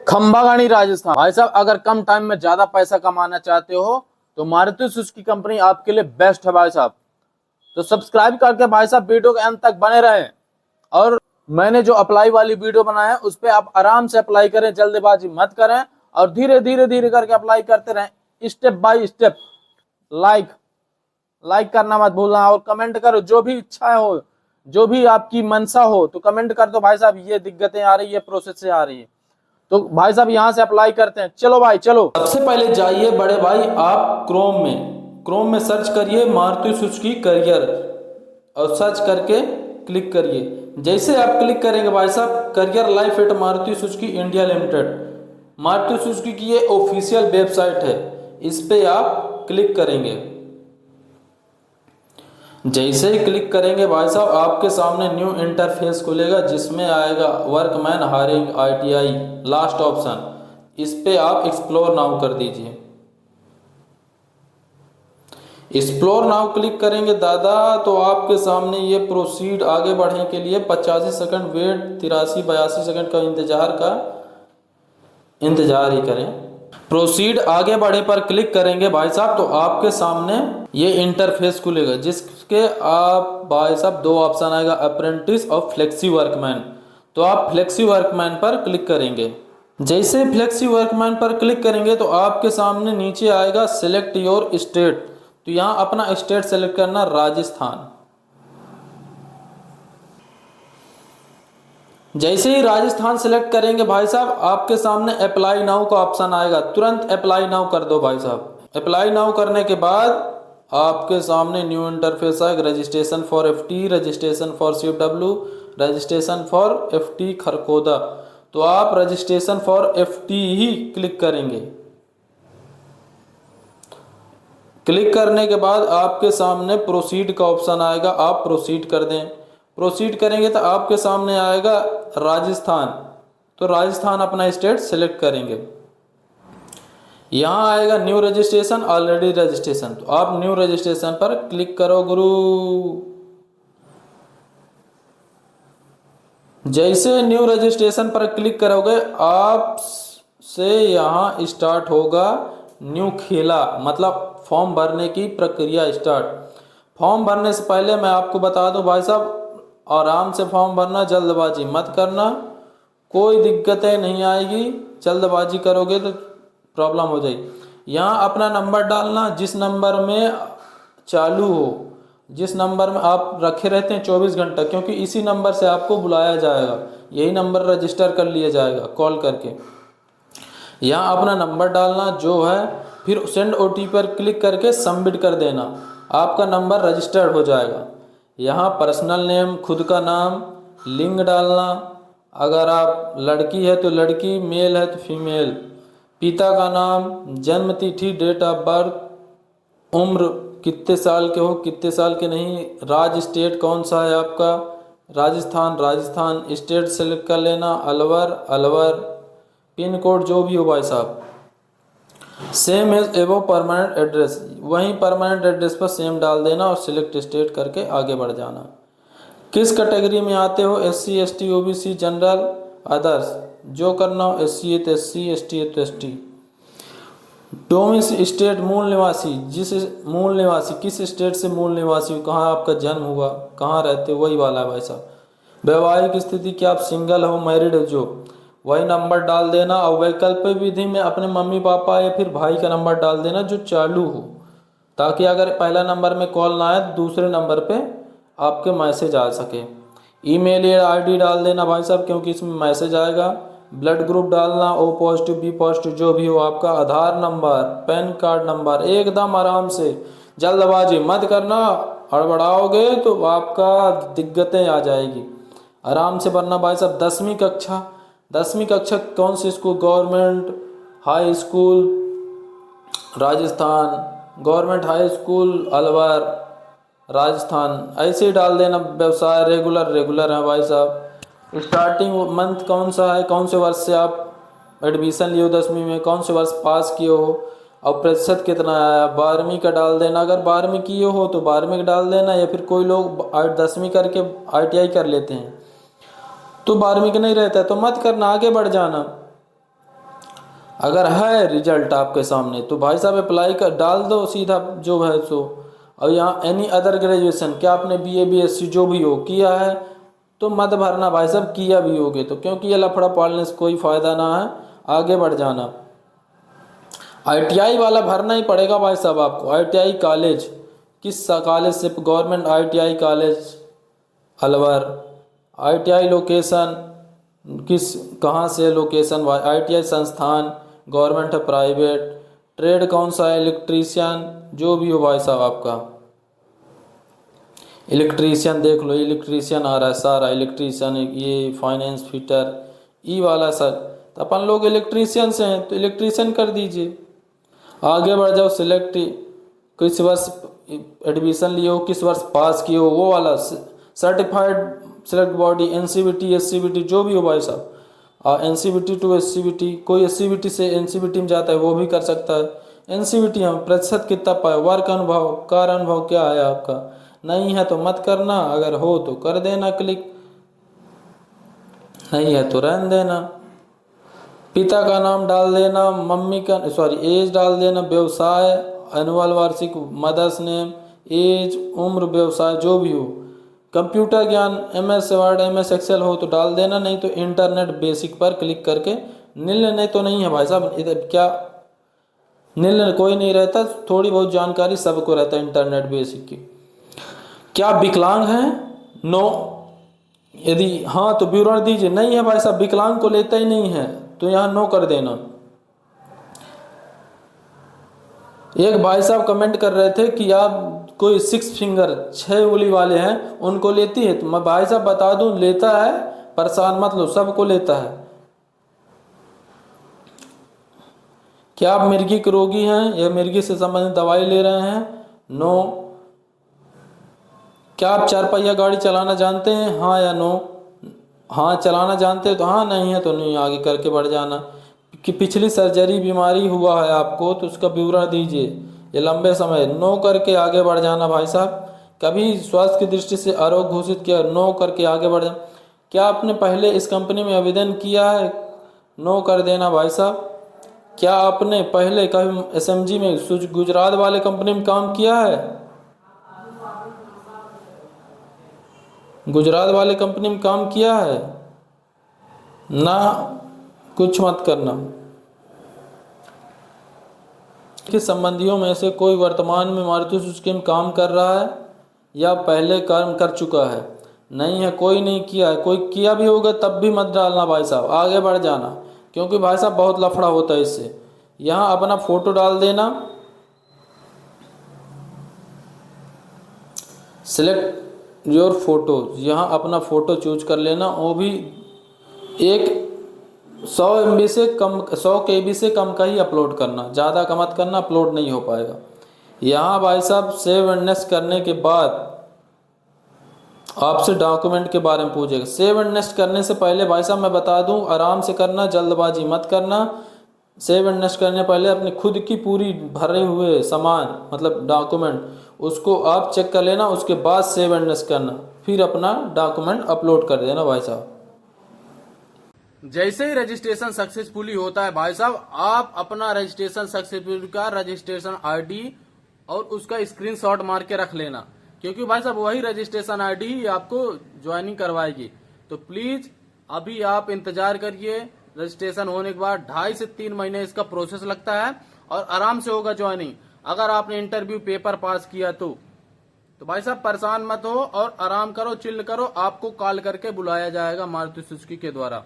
खंबागानी राजस्थान। भाई साहब, अगर कम टाइम में ज्यादा पैसा कमाना चाहते हो तो मारुति सुजुकी कंपनी आपके लिए बेस्ट है भाई साहब। तो सब्सक्राइब करके भाई साहब वीडियो के अंत तक बने रहें। और मैंने जो अप्लाई वाली वीडियो बनाया है उस पे आप आराम से अप्लाई करें, जल्दबाजी मत करें और धीरे धीरे धीरे करके अप्लाई करते रहें, स्टेप बाय स्टेप। लाइक करना मत भूलना और कमेंट करो, जो भी इच्छा हो, जो भी आपकी मनसा हो तो कमेंट कर दो भाई साहब, ये दिक्कतें आ रही है, प्रोसेस से आ रही है। तो भाई साहब यहाँ से अप्लाई करते हैं। चलो भाई चलो। सबसे पहले जाइए बड़े भाई आप क्रोम में सर्च करिए मारुति सुजुकी करियर और सर्च करके क्लिक करिए। जैसे आप क्लिक करेंगे भाई साहब, career life at Maruti Suzuki India limited, Maruti Suzuki की ये ऑफिशियल वेबसाइट है, इस पे आप क्लिक करेंगे। जैसे ही क्लिक करेंगे भाई साहब आपके सामने न्यू इंटरफेस खुलेगा जिसमें आएगा workman hiring ITI last option. इस पे आप एक्सप्लोर नाउ कर दीजिए। एक्सप्लोर नाउ क्लिक करेंगे दादा तो आपके सामने ये प्रोसीड आगे बढ़ने के लिए 85 सेकंड वेट, 83-82 सेकंड का इंतजार ही करें। प्रोसीड आगे बढ़े पर क्लिक करेंगे भाई साहब तो आपके सामने ये इंटरफेस खुलेगा जिसके आप भाई साहब दो ऑप्शन आएगा, अप्रेंटिस और फ्लेक्सी वर्कमैन। तो आप फ्लेक्सी वर्कमैन पर क्लिक करेंगे। जैसे फ्लेक्सी वर्कमैन पर क्लिक करेंगे तो आपके सामने नीचे आएगा सिलेक्ट योर स्टेट। तो यहाँ अपना स्टेट सेलेक्ट करना, राजस्थान। जैसे ही राजस्थान सेलेक्ट करेंगे भाई साहब आपके सामने अप्लाई नाउ का ऑप्शन आएगा, तुरंत अप्लाई नाउ कर दो भाई साहब। अप्लाई नाउ करने के बाद आपके सामने न्यू इंटरफेस आएगा, registration for FT, registration for CFW, registration for FT Kharkhoda. तो आप registration for FT he click करेंगे। क्लिक करने के बाद आपके सामने प्रोसीड का ऑप्शन आएगा, आप प्रोसीड कर दें। प्रोसीड करेंगे तो आपके सामने आएगा राजस्थान। तो राजस्थान अपना स्टेट सेलेक्ट करेंगे। यहाँ आएगा न्यू रजिस्ट्रेशन, ऑलरेडी रजिस्ट्रेशन। तो आप न्यू रजिस्ट्रेशन पर क्लिक करो गुरु। जैसे न्यू रजिस्ट्रेशन पर क्लिक करोगे आप से यहाँ स्टार्ट होगा न्यू खेला, मतलब फॉर्म भरने की प्रक्रिया स्टार्ट। फॉर्म भरने से पहले मैं आपको बता दूं भाई साहब, आराम से फॉर्म भरना, जल्दबाजी मत करना, कोई दिक्कतें नहीं आएगी। जल्दबाजी करोगे तो प्रॉब्लम हो जाएगी। यहाँ अपना नंबर डालना जिस नंबर में चालू हो, जिस नंबर में आप रखे रहते हैं 24 घंटा, क्योंकि इसी नंबर से आपको बुलाया जाएगा, यही नंबर रजिस्टर कर लिया जाएगा कॉल करके। यहाँ अपना नंबर डालना जो है, फिर सेंड OTP पर क्लिक करके सबमिट कर देना, आपका नंबर रजिस्टर्ड हो जाएगा। यहाँ पर्सनल नेम, खुद का नाम, लिंग डालना, अगर आप लड़की है तो लड़की, मेल है तो फीमेल, पिता का नाम, जन्म तिथि, डेट ऑफ बर्थ, उम्र कितने साल के हो, कितने साल के नहीं, राज्य स्टेट कौन सा है आपका, राजस्थान स्टेट सेलेक्ट कर लेना, अलवर, पिन कोड जो भी हो भाई साहब, सेम एज एवो परमानेंट एड्रेस, वहीं परमानेंट एड्रेस पर सेम डाल देना और सिलेक्ट स्टेट करके आगे बढ़ जाना। किस कैटेगरी में आते हो, SC ST OBC general others, जो करना हो, SC है तो SC, ST है तो ST। डोमिस स्टेट, मूल निवासी, किस स्टेट से मूल निवासी हो, कहाँ आपका जन्म हुआ, कहाँ रहते हो, वही वाला है भाई साहब। वैवाहिक स्थिति क्या आप सिंगल हो, मैरिड हो, जो वही नंबर डाल देना। और वैकल्पिक विधि में अपने मम्मी पापा या फिर भाई का नंबर डाल देना जो चालू हो, ताकि अगर पहला नंबर में कॉल ना आए तो दूसरे नंबर पे आपके मैसेज आ सके। ईमेल या ID डाल देना भाई साहब, क्योंकि इसमें मैसेज आएगा। ब्लड ग्रुप डालना, O पॉजिटिव B पॉजिटिव जो भी हो आपका। आधार नंबर, पैन कार्ड नंबर, एकदम आराम से, जल्दबाजी मत करना, हड़बड़ाओगे तो आपका दिक्कतें आ जाएगी। आराम से भरना भाई साहब। 10वीं कक्षा कौन सी school, government high school Rajasthan, government high school Alwar Rajasthan, ऐसे ही डाल देना। व्यवसाय रेगुलर है भाई साहब। स्टार्टिंग मंथ कौन सा है, कौन से वर्ष से आप एडमिशन लिए हो 10वीं में, कौन से वर्ष पास किए हो और प्रतिशत कितना आया। 12वीं का डाल देना, अगर 12वीं किए हो तो 12वीं का डाल देना, या फिर कोई लोग 10वीं करके ITI कर लेते हैं तो 12वीं का नहीं रहता है तो मत करना, आगे बढ़ जाना। अगर है रिजल्ट आपके सामने तो भाई साहब अप्लाई कर डाल दो सीधा जो है सो। और यहाँ एनी अदर ग्रेजुएशन, क्या आपने बीए बीएससी जो भी हो किया है तो मत भरना भाई साहब, किया भी होगे तो, क्योंकि ये लफड़ा पालने से कोई फ़ायदा ना है, आगे बढ़ जाना। आईटीआई वाला भरना ही पड़ेगा भाई साहब आपको। आईटीआई कॉलेज, किस कॉलेज से? Government ITI college Alwar. ITI location किस, कहाँ से लोकेशन? आईटीआई संस्थान गवर्नमेंट है प्राइवेट? ट्रेड कौन सा है? इलेक्ट्रीशियन जो भी हो भाई साहब आपका। इलेक्ट्रीशियन देख लो, इलेक्ट्रीशियन आ रहा है सारा, इलेक्ट्रीशियन ये फाइनेंस फिटर ई वाला सर, तो अपन लोग इलेक्ट्रीशियन से हैं तो इलेक्ट्रीशियन कर दीजिए। आगे बढ़ जाओ, सिलेक्ट किस वर्ष एडमिशन लिए हो, किस वर्ष पास किए हो, वो वाला certified select body, NCBT SCVT जो भी हो भाई साहब। एनसीबीटी टू एससीबीटी, कोई एससीबीटी से एनसीबीटी में जाता है वो भी कर सकता है। एनसीबीटी हम प्रतिशत कितना पाए, वर्क अनुभव, कार्य अनुभव क्या है आपका? नहीं है तो मत करना, अगर हो तो कर देना क्लिक, नहीं है तो रहने देना। पिता का नाम डाल देना, मम्मी का एज डाल देना, व्यवसाय एनुअल वार्षिक, मदर्स नेम, एज, उम्र, व्यवसाय जो भी हो। कंप्यूटर ज्ञान एमएस वर्ड एमएस एक्सेल हो तो डाल देना, नहीं तो इंटरनेट बेसिक पर क्लिक करके निल, नहीं तो नहीं है भाई साहब। इधर क्या निल कोई नहीं रहता, थोड़ी बहुत जानकारी सबको रहता है इंटरनेट बेसिक की। क्या विकलांग हैं? नो। यदि हाँ तो विवरण दीजिए। नहीं है भाई साहब, विकलांग को लेता ही नहीं है तो यहाँ नो कर देना। एक भाई साहब कमेंट कर रहे थे कि आप कोई 6 फिंगर 6 उंगली वाले हैं उनको लेती है, तो मैं भाई साहब बता दूं लेता है, परेशान मत लो, सबको लेता है। क्या आप मिर्गी के रोगी हैं या मिर्गी से संबंधित दवाई ले रहे हैं? नो। क्या आप 4 पहिया गाड़ी चलाना जानते हैं? हाँ या नो? हाँ चलाना जानते हैं तो हाँ, नहीं है तो नहीं, आगे करके बढ़ जाना। कि पिछली सर्जरी बीमारी हुआ है आपको तो उसका विवरण दीजिए, ये लंबे समय, नो करके आगे बढ़ जाना भाई साहब। कभी स्वास्थ्य की दृष्टि से आरोग्य घोषित किया, नो करके आगे बढ़ जाना। क्या आपने पहले इस कंपनी में आवेदन किया है? नो कर देना भाई साहब। क्या आपने पहले कभी एसएमजी में गुजरात वाले कंपनी में काम किया है? गुजरात वाले कंपनी में काम किया है ना? कुछ मत करना। के संबंधियों में से कोई वर्तमान में मारुति सुजुकी में काम कर रहा है या पहले काम कर चुका है? नहीं है, कोई नहीं किया है। कोई किया भी होगा तब भी मत डालना भाई साहब, आगे बढ़ जाना, क्योंकि भाई साहब बहुत लफड़ा होता है इससे। यहाँ अपना फोटो डाल देना, सिलेक्ट योर फोटो, यहाँ अपना फ़ोटो चूज कर लेना, वो भी एक 100 MB से कम, 100 KB से कम का ही अपलोड करना, ज़्यादा का मत करना, अपलोड नहीं हो पाएगा। यहाँ भाई साहब सेव एंड नेक्स्ट करने के बाद आपसे डॉक्यूमेंट के बारे में पूछेगा। सेव एंड नेक्स्ट करने से पहले भाई साहब मैं बता दूं, आराम से करना, जल्दबाजी मत करना। सेव एंड नेक्स्ट करने पहले अपनी खुद की पूरी भरे हुए सामान मतलब डॉक्यूमेंट उसको आप चेक कर लेना, उसके बाद सेव एंड नेक्स्ट करना, फिर अपना डॉक्यूमेंट अपलोड कर देना भाई साहब। जैसे ही रजिस्ट्रेशन सक्सेसफुली होता है भाई साहब, आप अपना रजिस्ट्रेशन सक्सेसफुल का रजिस्ट्रेशन आईडी और उसका स्क्रीनशॉट मार के रख लेना, क्योंकि भाई साहब वही रजिस्ट्रेशन आईडी ही आपको ज्वाइनिंग करवाएगी। तो प्लीज अभी आप इंतजार करिए, रजिस्ट्रेशन होने के बाद 2.5 से 3 महीने इसका प्रोसेस लगता है और आराम से होगा ज्वाइनिंग। अगर आपने इंटरव्यू पेपर पास किया तो भाई साहब परेशान मत हो और आराम करो, चिल करो, आपको कॉल करके बुलाया जाएगा मारुति सुजुकी के द्वारा।